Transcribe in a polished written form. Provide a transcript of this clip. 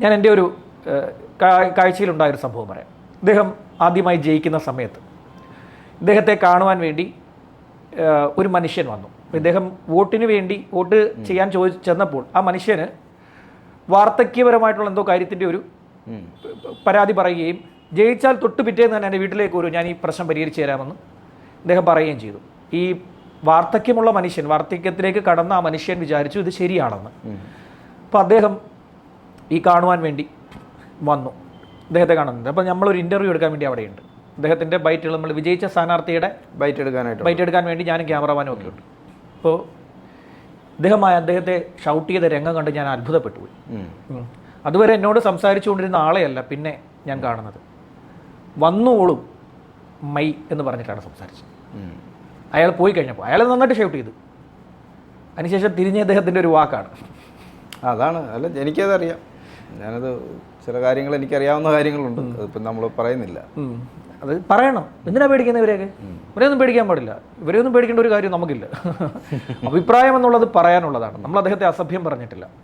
ഞാൻ എൻ്റെ ഒരു കാഴ്ചയിലുണ്ടായൊരു സംഭവം പറയാം. ഇദ്ദേഹം ആദ്യമായി ജയിക്കുന്ന സമയത്ത് ഇദ്ദേഹത്തെ കാണുവാൻ വേണ്ടി ഒരു മനുഷ്യൻ വന്നു. ഇദ്ദേഹം വോട്ടിന് വേണ്ടി വോട്ട് ചെയ്യാൻ ചെന്നപ്പോൾ ആ മനുഷ്യന് വാർദ്ധക്യപരമായിട്ടുള്ള എന്തോ കാര്യത്തിൻ്റെ ഒരു പരാതി പറയുകയും ജയിച്ചാൽ തൊട്ട് പിറ്റേന്ന് തന്നെ എൻ്റെ വീട്ടിലേക്ക് വരും, ഞാൻ ഈ പ്രശ്നം പരിഹരിച്ചു തരാമെന്ന് അദ്ദേഹം പറയുകയും ചെയ്തു. ഈ വാർദ്ധക്യമുള്ള മനുഷ്യൻ, വാർദ്ധക്യത്തിലേക്ക് കടന്ന ആ മനുഷ്യൻ വിചാരിച്ചു ഇത് ശരിയാണെന്ന്. അപ്പോൾ അദ്ദേഹം ഈ കാണുവാൻ വേണ്ടി വന്നു, അദ്ദേഹത്തെ കാണുന്നുണ്ട്. അപ്പോൾ നമ്മളൊരു ഇൻ്റർവ്യൂ എടുക്കാൻ വേണ്ടി അവിടെയുണ്ട്. അദ്ദേഹത്തിൻ്റെ ബൈറ്റുകൾ നമ്മൾ വിജയിച്ച സ്ഥാനാർത്ഥിയുടെ ബൈറ്റ് എടുക്കാൻ വേണ്ടി ഞാനും ക്യാമറമാനും ഒക്കെ ഉണ്ട്. അപ്പോൾ അദ്ദേഹത്തെ ഷൗട്ട് ചെയ്ത രംഗം കണ്ട് ഞാൻ അത്ഭുതപ്പെട്ടു പോയി. അതുവരെ എന്നോട് സംസാരിച്ചുകൊണ്ടിരുന്ന ആളെയല്ല പിന്നെ ഞാൻ കാണുന്നത്. വന്നോളും മൈ എന്ന് പറഞ്ഞിട്ടാണ് സംസാരിച്ചത്. അയാൾ പോയി കഴിഞ്ഞപ്പോൾ അയാൾ നന്നായിട്ട് ഷൗട്ട് ചെയ്തു. അതിനുശേഷം തിരിഞ്ഞ അദ്ദേഹത്തിൻ്റെ ഒരു വാക്കാണ്. അതാണ്, അല്ല എനിക്കതറിയാം. ഞാനത് ചില കാര്യങ്ങൾ എനിക്കറിയാവുന്ന കാര്യങ്ങളുണ്ട്, അതിപ്പം നമ്മൾ പറയുന്നില്ല. അത് പറയണം. എന്തിനാ പേടിക്കുന്നത് ഇവരെയൊക്കെ? ഇവരെയൊന്നും പേടിക്കാൻ പാടില്ല. ഇവരെയൊന്നും പേടിക്കേണ്ട ഒരു കാര്യം നമുക്കില്ല. അഭിപ്രായം എന്നുള്ളത് പറയാനുള്ളതാണ്. നമ്മൾ അദ്ദേഹത്തെ അസഭ്യം പറഞ്ഞിട്ടില്ല.